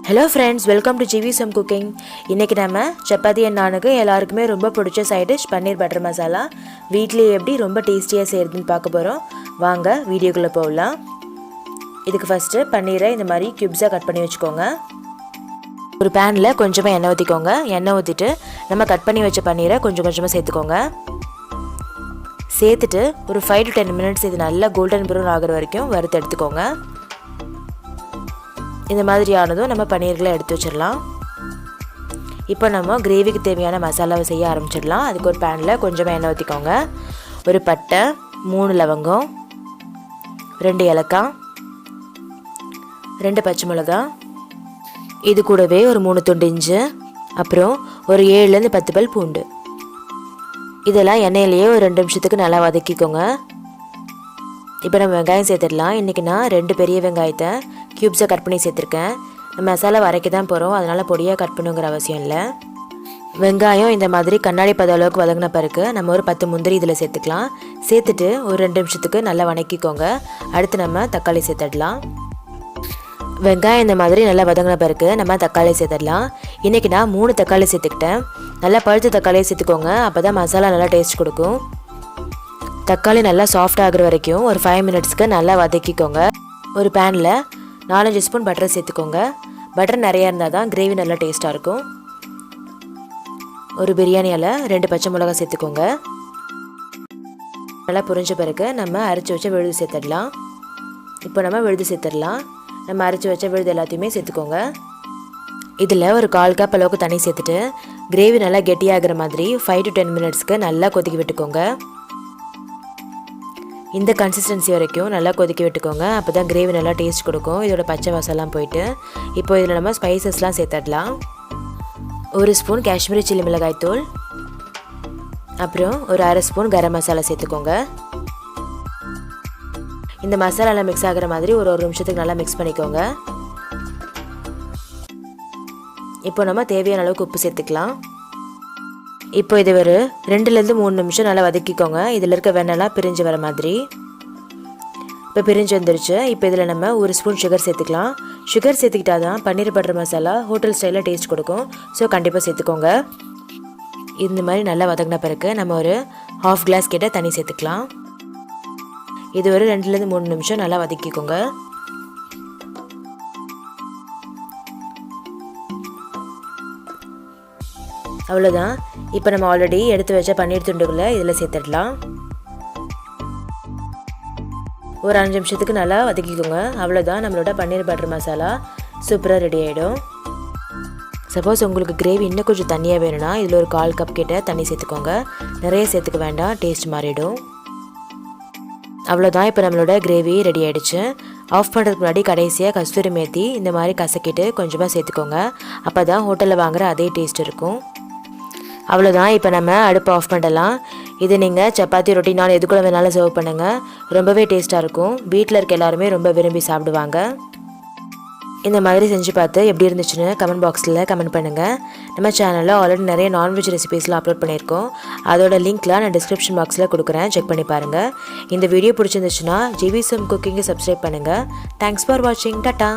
Hello friends, welcome to Jeevitha cooking. இன்னைக்கு நாம chapati and நானுக்கு எல்லாருக்குமே ரொம்ப பிடிச்ச சைடு டிஷ் பன்னீர் பட்டர் மசாலா வீட்லயே எப்படி ரொம்ப டேஸ்டியா செய்யறதுன்னு பார்க்க போறோம். வாங்க வீடியோக்குள்ள போகலாம். இதுக்கு ஃபர்ஸ்ட் பன்னீரை இந்த மாதிரி கியூப்ஸா கட் பண்ணி வெச்சுக்கோங்க. ஒரு panல கொஞ்சமா எண்ணெய் ஊத்திக்கோங்க. எண்ணெய் ஊத்திட்டு நம்ம கட் பண்ணி வச்ச பன்னீரை கொஞ்சம் கொஞ்சமா சேர்த்துக்கோங்க. சேர்த்துட்டு ஒரு 5 to 10 minutes இது நல்லா கோல்டன் ப்ரௌன் ஆகுற வரைக்கும் வறுத்து எடுத்துக்கோங்க. இந்த மாதிரி ஆனதும் நம்ம பன்னீர்களை எடுத்து வச்சிரலாம். இப்போ நம்ம கிரேவிக்கு தேவையான மசாலாவை செய்ய ஆரம்பிச்சிடலாம். அதுக்கு ஒரு பேனில் கொஞ்சமாக எண்ணெய் ஊற்றிக்கோங்க. ஒரு பட்டை, 3 லவங்கம், 2 ஏலக்காய், 2 பச்சை மிளகாய், இது கூடவே ஒரு 3 துண்டு இஞ்சி, அப்புறம் ஒரு 7லேருந்து 10 பல் பூண்டு. இதெல்லாம் எண்ணெயிலேயே ஒரு 2 நிமிஷத்துக்கு நல்லா வதக்கிக்கோங்க. இப்போ நம்ம வெங்காயம் சேர்த்துடலாம். இன்றைக்கி நான் 2 பெரிய வெங்காயத்தை க்யூப்ஸை கட் பண்ணி சேர்த்துருக்கேன். நம்ம மசாலா வரைக்க தான் போகிறோம், அதனால் பொடியாக கட் பண்ணுங்கிற அவசியம் இல்லை. வெங்காயம் இந்த மாதிரி கண்ணாடி பத அளவுக்கு வதங்கின பிறகு நம்ம ஒரு 10 முந்திரி இதில் சேர்த்துக்கலாம். சேர்த்துட்டு ஒரு 2 நிமிஷத்துக்கு நல்லா வதக்கிக்கோங்க. அடுத்து நம்ம தக்காளி சேர்த்துடலாம். வெங்காயம் இந்த மாதிரி நல்லா வதங்கின பிறகு நம்ம தக்காளி சேர்த்துடலாம். இன்றைக்கி நான் 3 தக்காளி சேர்த்துக்கிட்டேன். நல்லா பழுத்த தக்காளியை சேர்த்துக்கோங்க, அப்போ தான் மசாலா நல்லா டேஸ்ட் கொடுக்கும். தக்காளி நல்லா சாஃப்ட் ஆகுற வரைக்கும் ஒரு 5 மினிட்ஸ்க்கு நல்லா வதக்கிக்கோங்க. ஒரு பேனில் 4-5 ஸ்பூன் பட்டர் சேர்த்துக்கோங்க. பட்டர் நிறையா இருந்தால் தான் கிரேவி நல்லா டேஸ்ட்டாக இருக்கும். ஒரு பிரியாணி இலை, 2 பச்சை மிளகாய் சேர்த்துக்கோங்க. நல்லா புரிஞ்ச பிறகு நம்ம அரைச்சி வச்ச விழுது சேர்த்துடலாம். இப்போ நம்ம விழுது சேர்த்துடலாம். நம்ம அரைச்சி வச்ச விழுது எல்லாத்தையுமே சேர்த்துக்கோங்க. இதில் ஒரு 1/4 கப் அளவுக்கு தண்ணி சேர்த்துட்டு கிரேவி நல்லா கெட்டியாகிற மாதிரி 5 to 10 மினிட்ஸ்க்கு நல்லா கொதிக்க விட்டுக்கோங்க. இந்த கன்சிஸ்டன்சி வரைக்கும் நல்லா கொதிக்க விட்டுக்கோங்க, அப்போ தான் கிரேவி நல்லா டேஸ்ட் கொடுக்கும். இதோட பச்சை வாசம்லாம் போயிட்டு இப்போ இதில் நம்ம ஸ்பைசஸ்லாம் சேர்த்துடலாம். 1 ஸ்பூன் காஷ்மீரி சில்லி மிளகாய் தூள், அப்புறம் ஒரு 1/2 ஸ்பூன் கரம் மசாலா சேர்த்துக்கோங்க. இந்த மசாலாலாம் மிக்ஸ் ஆகிற மாதிரி ஒரு நிமிஷத்துக்கு நல்லா மிக்ஸ் பண்ணிக்கோங்க. இப்போ நம்ம தேவையான அளவுக்கு உப்பு சேர்த்துக்கலாம். இப்போ இது ஒரு 2லேருந்து 3 நிமிஷம் நல்லா வதக்கிக்கோங்க. இதில் இருக்க வெண்ணெய்லாம் பிரிஞ்சு வர மாதிரி. இப்போ பிரிஞ்சு வந்துருச்சு. இப்போ இதில் நம்ம 1 ஸ்பூன் சுகர் சேர்த்துக்கலாம். சுகர் சேர்த்துக்கிட்டா தான் பன்னீர் பட்டர் மசாலா ஹோட்டல் ஸ்டைலில் டேஸ்ட் கொடுக்கும். ஸோ கண்டிப்பாக சேர்த்துக்கோங்க. இந்த மாதிரி நல்லா வதங்கின பிறகு நம்ம ஒரு 1/2 கிளாஸ் கிட்ட தண்ணி சேர்த்துக்கலாம். இது ஒரு 2லேருந்து 3 நிமிஷம் நல்லா வதக்கிக்கோங்க. அவ்வளோதான். இப்போ நம்ம ஆல்ரெடி எடுத்து வச்ச பன்னீர் துண்டுகளை இதில் சேர்த்துடலாம். ஒரு 5 நிமிஷத்துக்கு நல்லா வதக்கிக்கோங்க. அவ்வளோதான், நம்மளோட பன்னீர் பட்டர் மசாலா சூப்பராக ரெடி ஆகிடும். சப்போஸ் உங்களுக்கு கிரேவி இன்னும் கொஞ்சம் தண்ணியாக வேணும்னா இதில் ஒரு 1/4 கப் கிட்ட தண்ணி சேர்த்துக்கோங்க. நிறைய சேர்த்துக்க வேண்டாம், டேஸ்ட் மாறிடும். அவ்வளோதான், இப்போ நம்மளோட கிரேவி ரெடி ஆகிடுச்சு. ஆஃப் பண்ணுறதுக்கு முன்னாடி கடைசியாக கஸ்தூரி மேத்தி இந்த மாதிரி கசக்கிட்டு கொஞ்சமாக சேர்த்துக்கோங்க. அப்போ தான் ஹோட்டலில் வாங்குகிற அதே டேஸ்ட் இருக்கும். அவ்வளோதான், இப்போ நம்ம அடுப்பு ஆஃப் பண்ணலாம். இது நீங்கள் சப்பாத்தி, ரொட்டி, நான் எது கூட வேணாலும் சர்வ் பண்ணுங்கள். ரொம்பவே டேஸ்ட்டாக இருக்கும். வீட்டில் இருக்க எல்லாருமே ரொம்ப விரும்பி சாப்பிடுவாங்க. இந்த மாதிரி செஞ்சு பார்த்து எப்படி இருந்துச்சுன்னு கமெண்ட் பாக்ஸில் கமெண்ட் பண்ணுங்கள். நம்ம சேனலில் ஆல்ரெடி நிறைய நான்வெஜ் ரெசிபீஸ்லாம் அப்லோட் பண்ணியிருக்கோம். அதோட லிங்க்லாம் நான் டிஸ்கிரிப்ஷன் பாக்ஸில் கொடுக்குறேன், செக் பண்ணி பாருங்கள். இந்த வீடியோ பிடிச்சிருந்துச்சுன்னா ஜீவிசம் குக்கிங்கை சப்ஸ்கிரைப் பண்ணுங்கள். தேங்க்ஸ் ஃபார் வாட்சிங். டாட்டா.